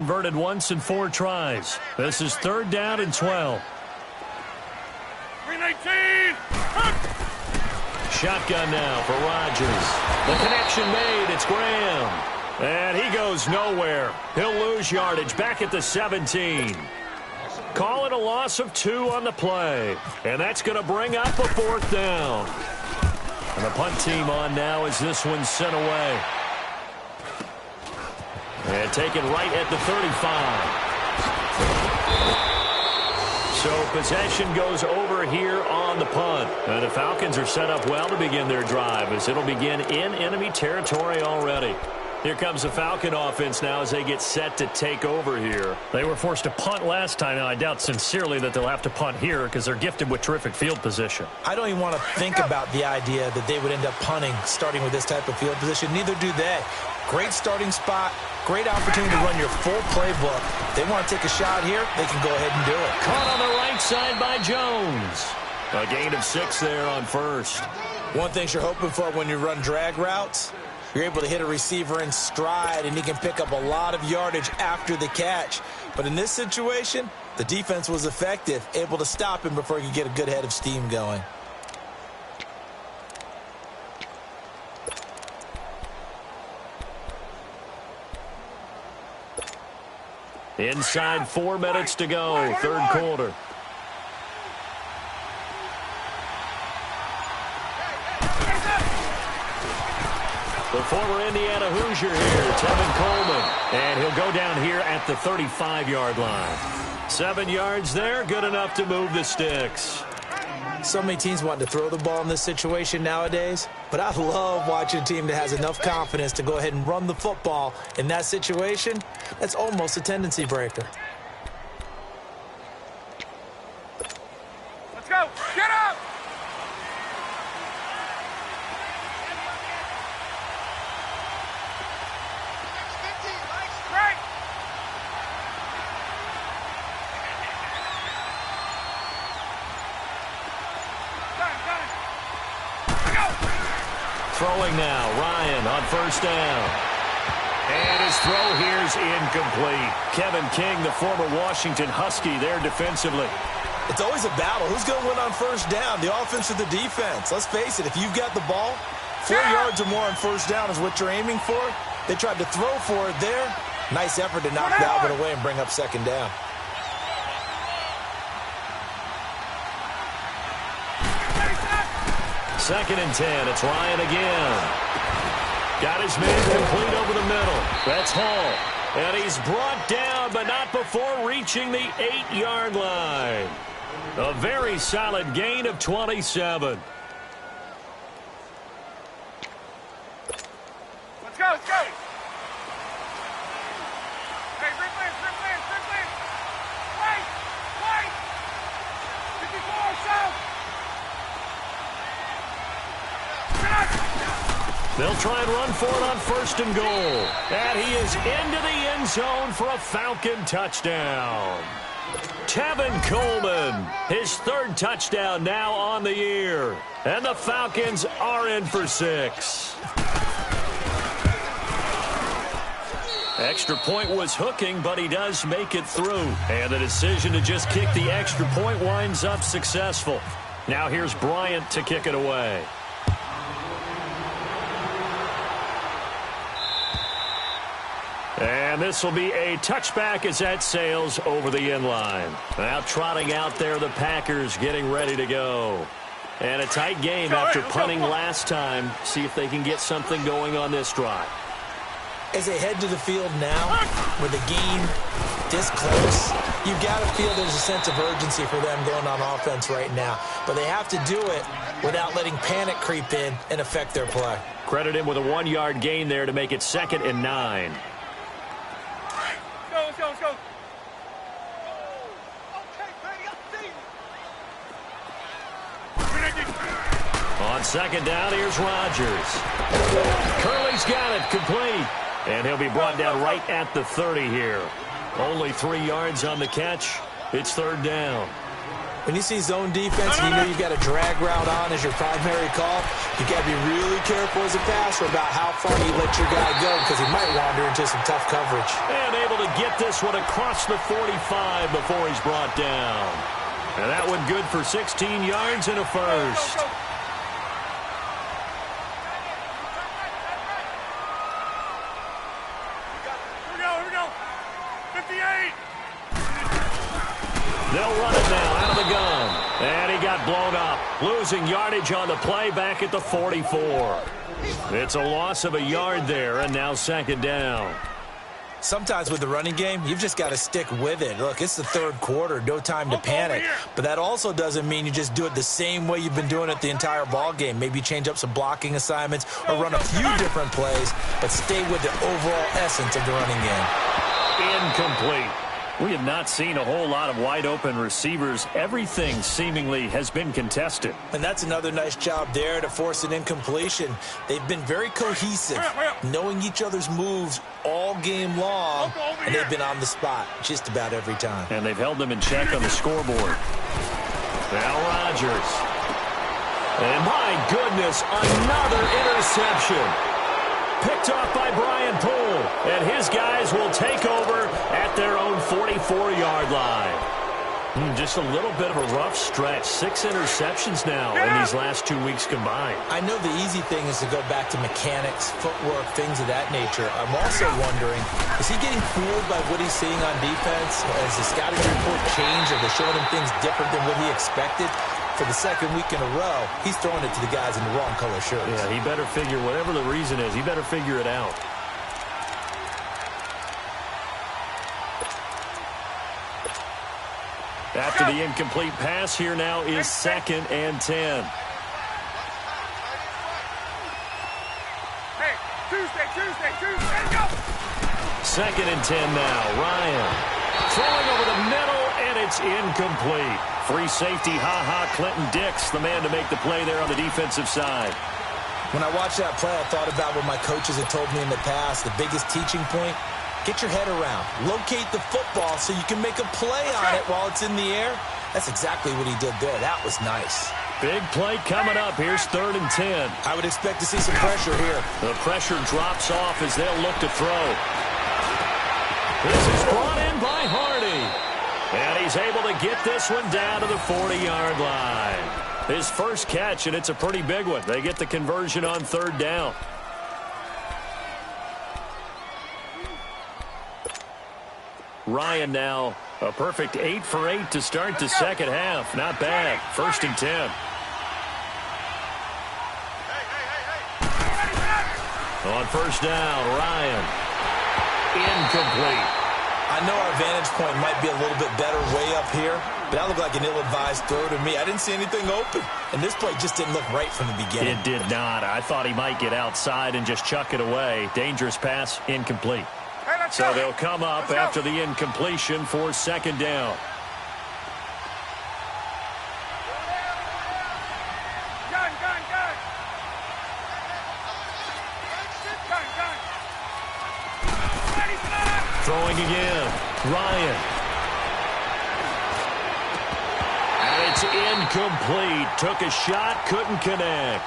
converted once in 4 tries. This is 3rd down and 12. 319! Shotgun now for Rodgers. The connection made. It's Graham. And he goes nowhere. He'll lose yardage back at the 17. Call it a loss of 2 on the play. And that's going to bring up a 4th down. And the punt team on now as this one's sent away. And taken right at the 35. So possession goes over here on the punt. And the Falcons are set up well to begin their drive as it'll begin in enemy territory already. Here comes the Falcon offense now as they get set to take over here. They were forced to punt last time, and I doubt sincerely that they'll have to punt here because they're gifted with terrific field position. I don't even want to think about the idea that they would end up punting starting with this type of field position. Neither do they. Great starting spot, great opportunity to run your full playbook. If they want to take a shot here, they can go ahead and do it. Caught on the right side by Jones. A gain of 6 there on first. One thing you're hoping for when you run drag routes, you're able to hit a receiver in stride, and he can pick up a lot of yardage after the catch. But in this situation, the defense was effective, able to stop him before he could get a good head of steam going. Inside 4 minutes to go, 3rd quarter. The former Indiana Hoosier here, Tevin Coleman. And he'll go down here at the 35-yard line. 7 yards there, good enough to move the sticks. So many teams want to throw the ball in this situation nowadays, but I love watching a team that has enough confidence to go ahead and run the football. In that situation, that's almost a tendency breaker. Let's go! Get up! Throwing now, Ryan on 1st down. And his throw here's incomplete. Kevin King, the former Washington Husky, there defensively. It's always a battle. Who's going to win on 1st down, the offense or the defense? Let's face it, if you've got the ball, 4 yards or more on 1st down is what you're aiming for. They tried to throw for it there. Nice effort to knock Dalvin away and bring up 2nd down. Second and 10. It's Ryan again. Got his man complete over the middle. That's Hall. And he's brought down, but not before reaching the 8-yard line. A very solid gain of 27. Let's go, let's go! Hey, Ripley! Wait! 54, south! They'll try and run for it on 1st and goal. And he is into the end zone for a Falcon touchdown. Tevin Coleman, his 3rd touchdown now on the year. And the Falcons are in for 6. Extra point was hooking, but he does make it through. And the decision to just kick the extra point winds up successful. Now here's Bryant to kick it away. And this will be a touchback as that sails over the end line. Now trotting out there, the Packers getting ready to go. And a tight game after punting last time. See if they can get something going on this drive. As they head to the field now, with the game this close, you've got to feel there's a sense of urgency for them going on offense right now. But they have to do it without letting panic creep in and affect their play. Credit him with a 1-yard gain there to make it 2nd and 9. Let's go! On 2nd down, here's Rodgers. Curley's got it complete. And he'll be brought down right at the 30 here. Only 3 yards on the catch. It's 3rd down. When you see zone defense and you know you've got a drag route on as your primary call, you've got to be really careful as a passer about how far you let your guy go because he might wander into some tough coverage. And able to get this one across the 45 before he's brought down. And that one good for 16 yards and a first. Here we go. 58. They'll run it now out of the gun. And he got blown up. Losing yardage on the play back at the 44. It's a loss of a yard there, and now second down. Sometimes with the running game, you've just got to stick with it. Look, it's the third quarter, no time to panic. But that also doesn't mean you just do it the same way you've been doing it the entire ball game. Maybe change up some blocking assignments or run a few different plays, but stay with the overall essence of the running game. Incomplete. We have not seen a whole lot of wide-open receivers. Everything seemingly has been contested. And that's another nice job there to force an incompletion. They've been very cohesive, knowing each other's moves all game long, and they've been on the spot just about every time. And they've held them in check on the scoreboard. Now Rodgers. And my goodness, another interception. Picked off by Brian Poole, and his guys will take over at their own 44-yard line. Just a little bit of a rough stretch. 6 interceptions now in these last 2 weeks combined. I know the easy thing is to go back to mechanics, footwork, things of that nature. I'm also wondering, is he getting fooled by what he's seeing on defense? Has the scouting report changed? Are they showing him things different than what he expected? For the second week in a row, he's throwing it to the guys in the wrong color shirts. Yeah, he better figure, whatever the reason is, he better figure it out. After the incomplete pass, here now is 2nd and 10. Hey, Tuesday, go! 2nd and 10 now. Ryan throwing over the middle, and it's incomplete. Free safety, Clinton Dix, the man to make the play there on the defensive side. When I watched that play, I thought about what my coaches had told me in the past. The biggest teaching point, get your head around. Locate the football so you can make a play on it while it's in the air. That's exactly what he did there. That was nice. Big play coming up. Here's 3rd and 10. I would expect to see some pressure here. The pressure drops off as they'll look to throw. This is brought in by Hardy. And he's able to get this one down to the 40-yard line. His first catch, and it's a pretty big one. They get the conversion on 3rd down. Ryan now a perfect 8 for 8 to start the second half. Not bad. 1st and 10. On 1st down, Ryan. Incomplete. I know our vantage point might be a little bit better way up here, but that looked like an ill-advised throw to me. I didn't see anything open, and this play just didn't look right from the beginning. It did not. I thought he might get outside and just chuck it away. Dangerous pass, incomplete. So they'll come up after the incompletion for 2nd down. Throwing again. Ryan. And it's incomplete. Took a shot, couldn't connect.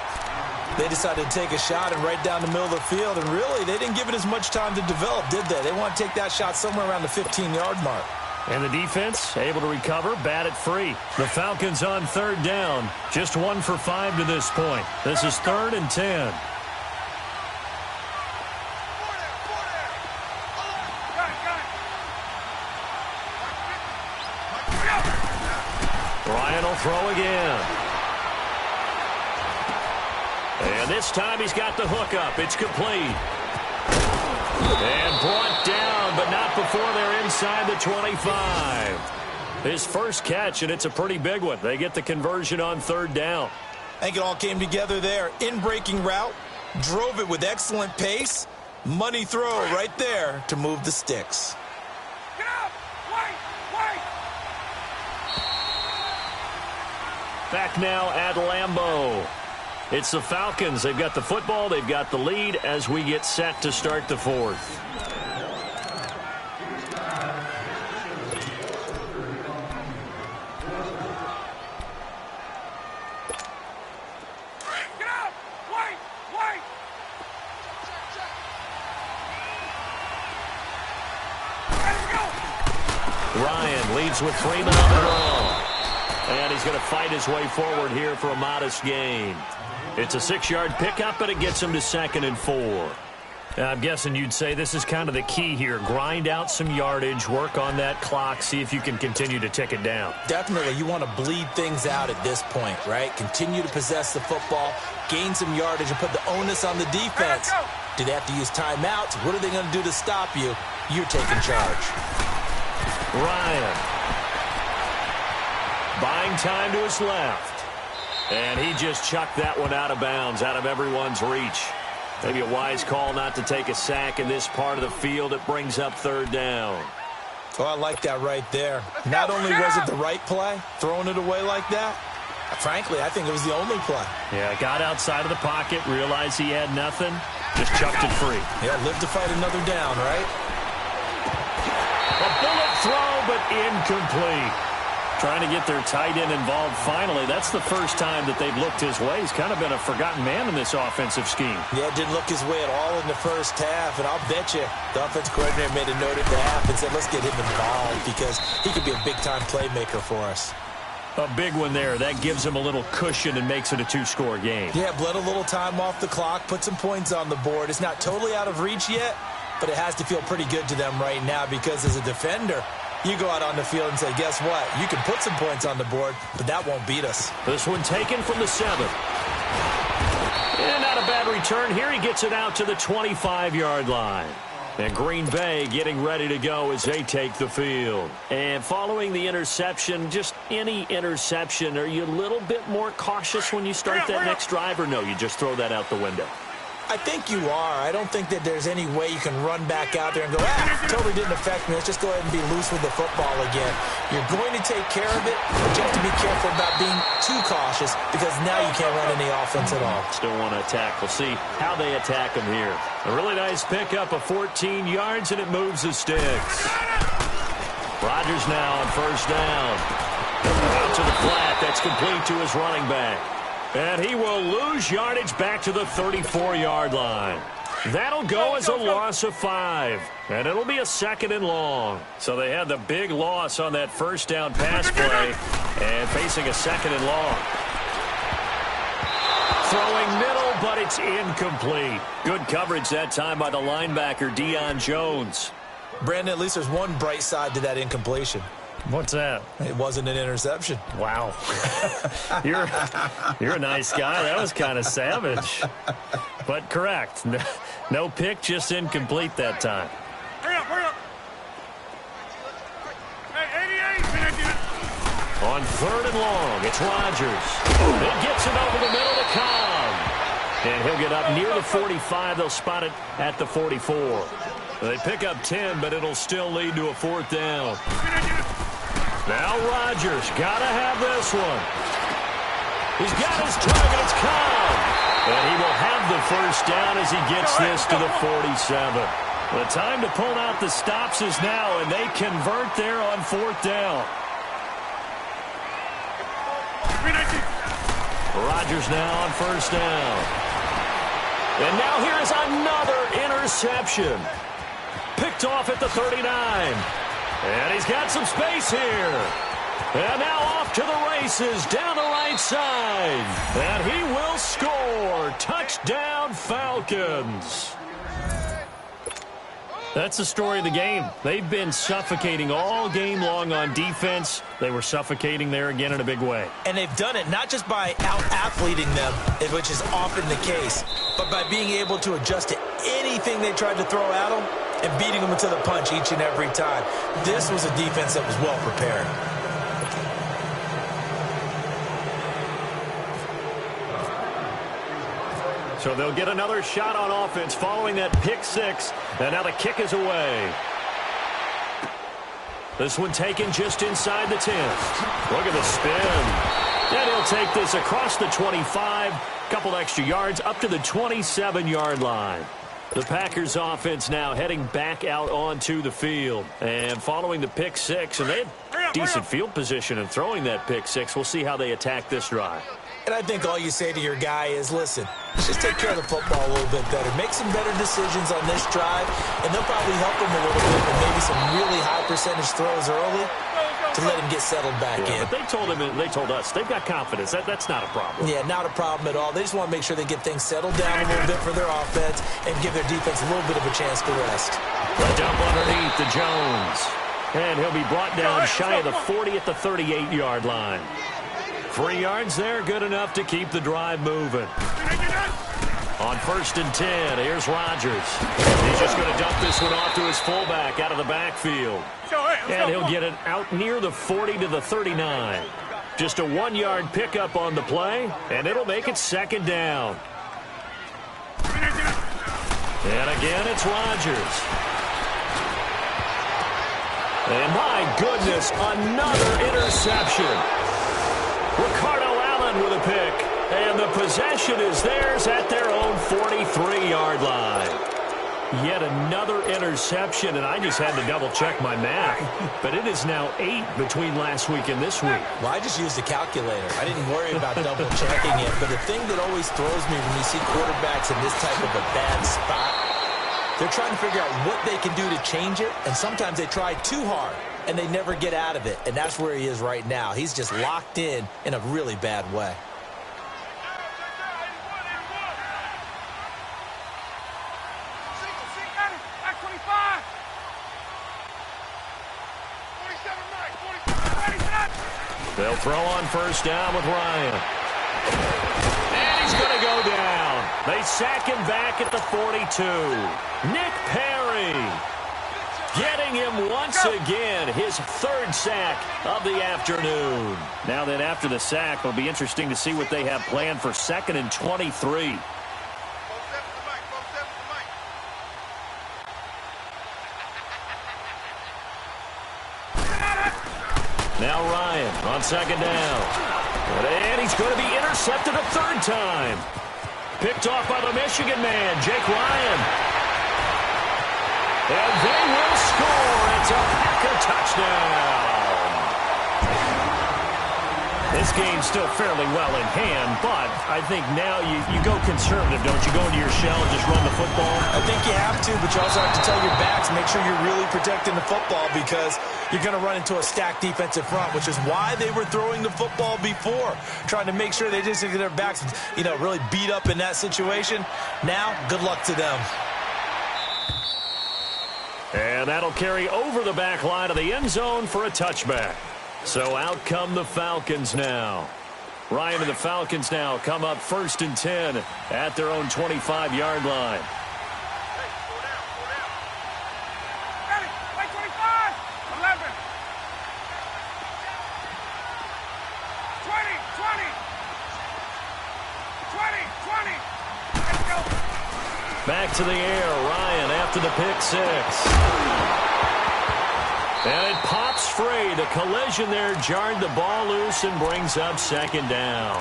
They decided to take a shot and right down the middle of the field, and really, they didn't give it as much time to develop, did they? They want to take that shot somewhere around the 15-yard mark. And the defense able to recover, bat it free. The Falcons on 3rd down. Just 1 for 5 to this point. This is 3rd and 10. Ryan will throw again. And this time he's got the hook up. It's complete. And brought down, but not before they're inside the 25. His first catch, and it's a pretty big one. They get the conversion on 3rd down. I think it all came together there. In-breaking route, drove it with excellent pace. Money throw right there to move the sticks. Get up! Wait! Back now at Lambeau. It's the Falcons. They've got the football. They've got the lead as we get set to start the 4th. Ryan leads with 3 men on the ball. And he's going to fight his way forward here for a modest gain. It's a 6-yard pickup, and it gets him to 2nd and 4. I'm guessing you'd say this is kind of the key here. Grind out some yardage, work on that clock, see if you can continue to tick it down. Definitely, you want to bleed things out at this point, right? Continue to possess the football, gain some yardage, and put the onus on the defense. Do they have to use timeouts? What are they going to do to stop you? You're taking charge. Ryan. Buying time to his left. And he just chucked that one out of bounds, out of everyone's reach. Maybe a wise call not to take a sack in this part of the field. It brings up 3rd down. Oh, I like that right there. Not only was it the right play, throwing it away like that, frankly, I think it was the only play. Yeah, got outside of the pocket, realized he had nothing, just chucked it free. Yeah, live to fight another down, right? A bullet throw, but incomplete. Trying to get their tight end involved finally. That's the first time that they've looked his way. He's kind of been a forgotten man in this offensive scheme. Yeah, didn't look his way at all in the first half, and I'll bet you the offensive coordinator made a note at the half and said, let's get him involved because he could be a big-time playmaker for us. A big one there. That gives him a little cushion and makes it a 2-score game. Yeah, bled a little time off the clock, put some points on the board. It's not totally out of reach yet, but it has to feel pretty good to them right now because as a defender, you go out on the field and say, guess what? You can put some points on the board, but that won't beat us. This one taken from the 7. And not a bad return here. He gets it out to the 25-yard line. And Green Bay getting ready to go as they take the field. And following the interception, just any interception, are you a little bit more cautious when you start that next drive, or no, you just throw that out the window? I think you are. I don't think that there's any way you can run back out there and go, totally didn't affect me. Let's just go ahead and be loose with the football again. You're going to take care of it, but you have to be careful about being too cautious because now you can't run any offense at all. Still want to attack. We'll see how they attack him here. A really nice pickup of 14 yards, and it moves the sticks. Rodgers now on 1st down. Out to the flat. That's complete to his running back. And he will lose yardage back to the 34-yard line. That'll go as a loss of 5. And it'll be a 2nd and long. So they had the big loss on that 1st down pass play. And facing a 2nd and long. Throwing middle, but it's incomplete. Good coverage that time by the linebacker, Deion Jones. Brandon, at least there's one bright side to that incompletion. What's that? It wasn't an interception. Wow. You're a nice guy. That was kind of savage. But correct. No pick, just incomplete that time. Hurry up, hurry up. Hey, 88. On 3rd and long, it's Rodgers. It gets it over the middle to Cobb. And he'll get up near the 45. They'll spot it at the 44. They pick up 10, but it'll still lead to a 4th down. Now Rodgers got to have this one. He's got his target. It's Cobb. And he will have the 1st down as he gets this to the 47. The time to pull out the stops is now, and they convert there on 4th down. Rodgers now on 1st down. And now here is another interception. Picked off at the 39. And he's got some space here. And now off to the races down the right side. And he will score. Touchdown, Falcons. That's the story of the game. They've been suffocating all game long on defense. They were suffocating there again in a big way. And they've done it not just by out-athleting them, which is often the case, but by being able to adjust to anything they tried to throw at them and beating them to the punch each and every time. This was a defense that was well prepared. So they'll get another shot on offense following that pick 6. And now the kick is away. This one taken just inside the 10. Look at the spin. And he'll take this across the 25. Couple extra yards up to the 27-yard line. The Packers offense now heading back out onto the field. And following the pick 6, and they had decent field position in throwing that pick 6. We'll see how they attack this drive. And I think all you say to your guy is, listen, let's just take care of the football a little bit better. Make some better decisions on this drive, and they'll probably help him a little bit with maybe some really high percentage throws early to let him get settled back in. But they told us they've got confidence. That's not a problem. Yeah, not a problem at all. They just want to make sure they get things settled down a little bit for their offense and give their defense a little bit of a chance to rest. The dump underneath to Jones. And he'll be brought down shy of the 40 at the 38-yard line. 3 yards there, good enough to keep the drive moving. On 1st and 10, here's Rodgers. He's just going to dump this one off to his fullback out of the backfield. And he'll get it out near the 40 to the 39. Just a 1-yard pickup on the play, and it'll make it 2nd down. And again, it's Rodgers. And my goodness, another interception. Ricardo Allen with a pick. And the possession is theirs at their own 43-yard line. Yet another interception, and I just had to double-check my math. But it is now 8 between last week and this week. Well, I just used a calculator. I didn't worry about double-checking it. But the thing that always throws me when you see quarterbacks in this type of a bad spot, they're trying to figure out what they can do to change it, and sometimes they try too hard, and they never get out of it. And that's where he is right now. He's just locked in a really bad way. They'll throw on 1st down with Ryan. And he's going to go down. They sack him back at the 42. Nick Perry getting him once again, his 3rd sack of the afternoon. Now then, after the sack, it'll be interesting to see what they have planned for 2nd and 23. Now Ryan on 2nd down. And he's going to be intercepted a 3rd time. Picked off by the Michigan man, Jake Ryan. And they will score. It's a Packer touchdown. This game's still fairly well in hand, but I think now you go conservative, don't you? Go into your shell and just run the football? I think you have to, but you also have to tell your backs, make sure you're really protecting the football because you're going to run into a stacked defensive front, which is why they were throwing the football before, trying to make sure they just get their backs, really beat up in that situation. Now, good luck to them. And that'll carry over the back line of the end zone for a touchback. So out come the Falcons now. Ryan and the Falcons now come up 1st and 10 at their own 25-yard line. Back to the air, Ryan after the pick 6. And it pops free. The collision there jarred the ball loose and brings up 2nd down.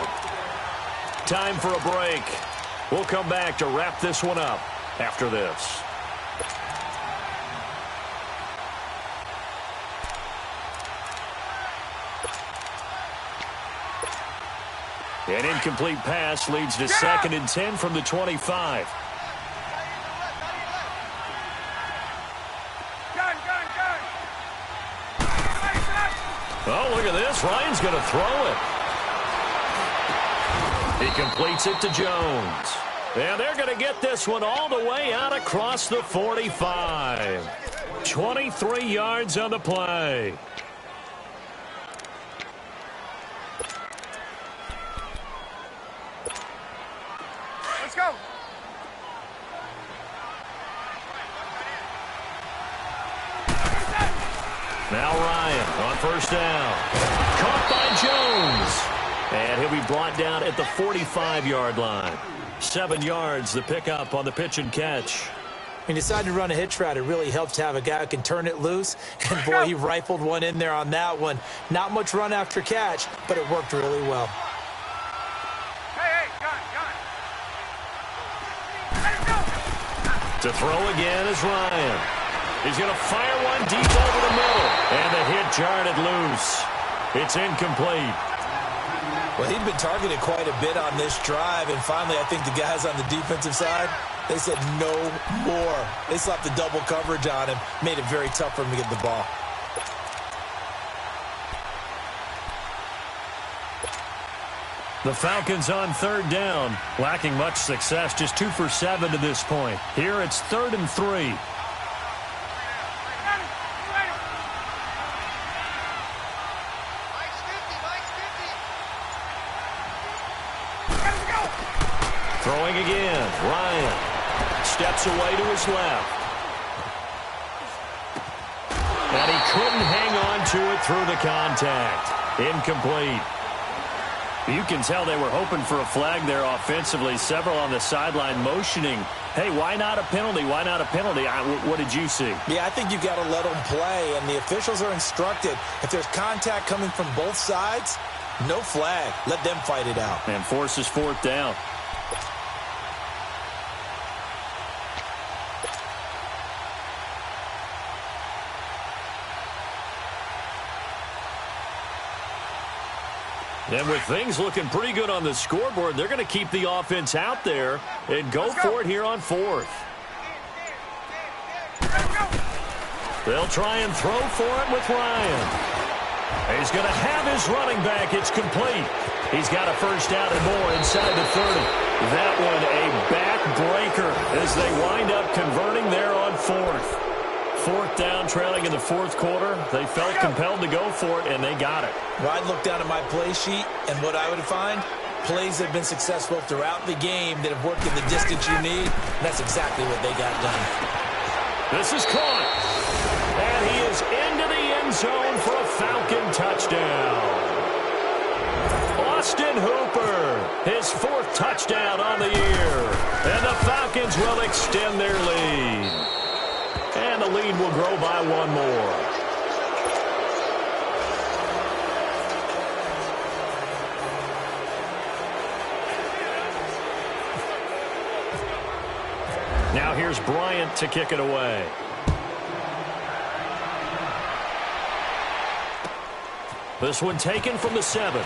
Time for a break. We'll come back to wrap this one up after this. An incomplete pass leads to 2nd and 10 from the 25. Oh, look at this. Ryan's going to throw it. He completes it to Jones. And they're going to get this one all the way out across the 45. 23 yards on the play. Let's go. Now Ryan on 1st down. Caught by Jones. And he'll be brought down at the 45-yard line. 7 yards, the pickup on the pitch and catch. He decided to run a hitch route. It really helps to have a guy who can turn it loose. And, boy, he rifled one in there on that one. Not much run after catch, but it worked really well. Hey, got it. To throw again is Ryan. He's going to fire one deep over the middle. And the hit jarred it loose. It's incomplete. Well, he'd been targeted quite a bit on this drive, and finally I think the guys on the defensive side, they said no more. They slapped the double coverage on him, made it very tough for him to get the ball. The Falcons on third down, lacking much success, just 2 for 7 to this point. Here it's 3rd and 3. Throwing again, Ryan steps away to his left. And he couldn't hang on to it through the contact. Incomplete. You can tell they were hoping for a flag there offensively. Several on the sideline motioning, hey, why not a penalty? Why not a penalty? What did you see? Yeah, I think you've got to let them play, and the officials are instructed. If there's contact coming from both sides, no flag. Let them fight it out. And forces 4th down. And with things looking pretty good on the scoreboard, they're going to keep the offense out there and go for it here on 4th. They'll try and throw for it with Ryan. He's going to have his running back. It's complete. He's got a first down and more inside the 30. That one a backbreaker as they wind up converting there on 4th. 4th down, trailing in the 4th quarter. They felt compelled to go for it, and they got it. Well, I'd look down at my play sheet, and what I would find, plays that have been successful throughout the game that have worked in the distance you need. That's exactly what they got done. This is caught. And he is into the end zone for a Falcon touchdown. Austin Hooper, his 4th touchdown on the year. And the Falcons will extend their lead. And the lead will grow by 1 more. Now here's Bryant to kick it away. This one taken from the 7.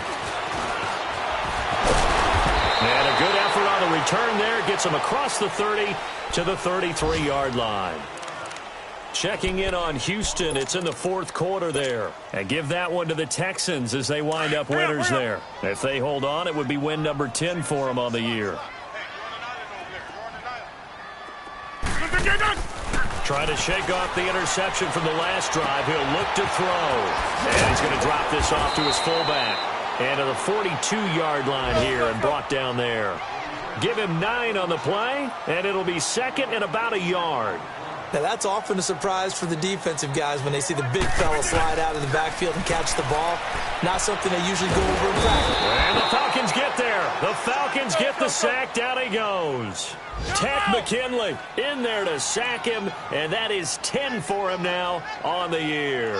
And a good effort on the return there. Gets him across the 30 to the 33-yard line. Checking in on Houston. It's in the 4th quarter there. And give that one to the Texans as they wind up winners there. If they hold on, it would be win number 10 for them on the year. Trying to shake off the interception from the last drive. He'll look to throw. And he's going to drop this off to his fullback. And to the 42-yard line here and brought down there. Give him 9 on the play, and it'll be 2nd and about a yard. Now, that's often a surprise for the defensive guys when they see the big fella slide out of the backfield and catch the ball. Not something they usually go over in practice. And the Falcons get there. The Falcons get the sack. Down he goes. Ted McKinley in there to sack him, and that is 10 for him now on the year.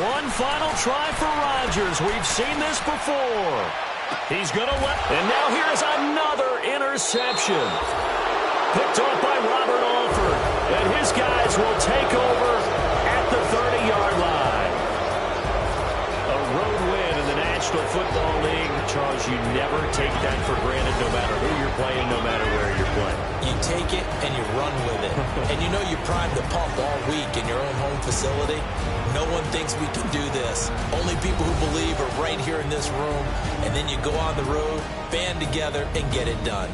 One final try for Rodgers. We've seen this before. He's going to let, and now here is another interception. Picked off by Robert Alford, and his guys will take over at the 30-yard line. A road win in the National Football League. Charles, you never take that for granted no matter who you're playing, no matter where you're playing. You take it and you run with it. And you know you prime the pump all week in your own home facility. No one thinks we can do this. Only people who believe are right here in this room. And then you go on the road, band together, and get it done.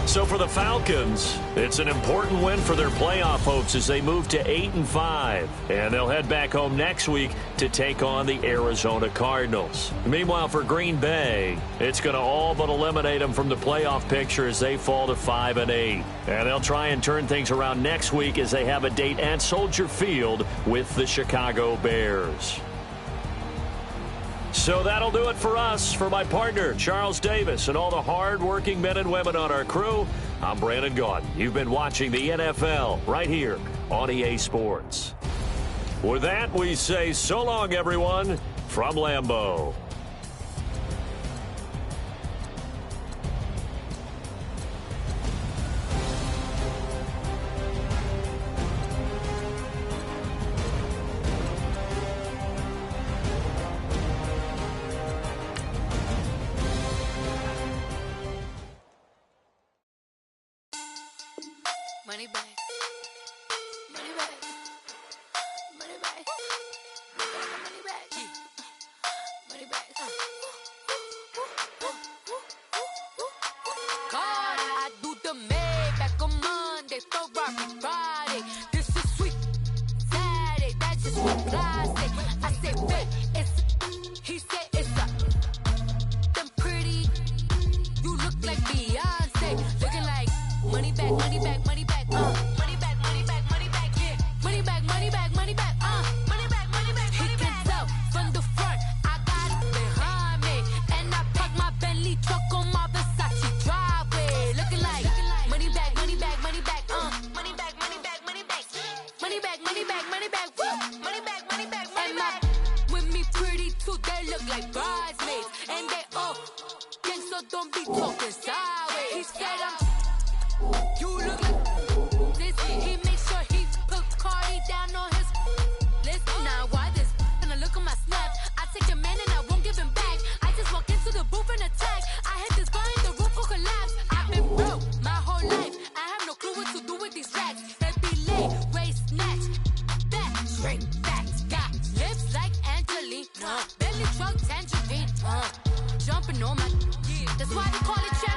So for the Falcons, it's an important win for their playoff hopes as they move to 8-5. And they'll head back home next week to take on the Arizona Cardinals. Meanwhile, for Green Bay, it's going to all but eliminate them from the playoff picture as they fall to 5-8. And they'll try and turn things around next week as they have a date at Soldier Field with the Chicago Bears. So that'll do it for us. For my partner, Charles Davis, and all the hard-working men and women on our crew, I'm Brandon Gaudin. You've been watching the NFL right here on EA Sports. With that, we say so long, everyone, from Lambeau. Money back. Money back. Money back. Money back. Money back. God, I do the Maybach on Monday, Ferrari Friday. This is sweet Saturday. That's just what I say. I say, babe, it's. He said it's a. Them pretty. You look like Beyonce. Looking like money back, money back, money back. Money back, money back, money back. Yeah. Money back, money back, money back. Money back, money back, money back. He can tell from the front. I got it behind me, and I park my Bentley truck on my Versace driveway. Looking like money back, money back, money back. Money back, money back, money back. Money back, money back, money back. Money back, money back, money back. With me pretty too, they look like bridesmaids, and they all gang, so don't be talking sideways. He said you look like this. He makes sure he put Cardi down on his list. Now why this? Gonna look at my snap. I take your man and I won't give him back. I just walk into the booth and attack. I hit this guy in the roof will collapse. I've been broke my whole life. I have no clue what to do with these racks. They be late, waist snatch, back, straight backs. Got lips like Angelina, belly truck tangerine. Jumping on my, that's why they call it channel.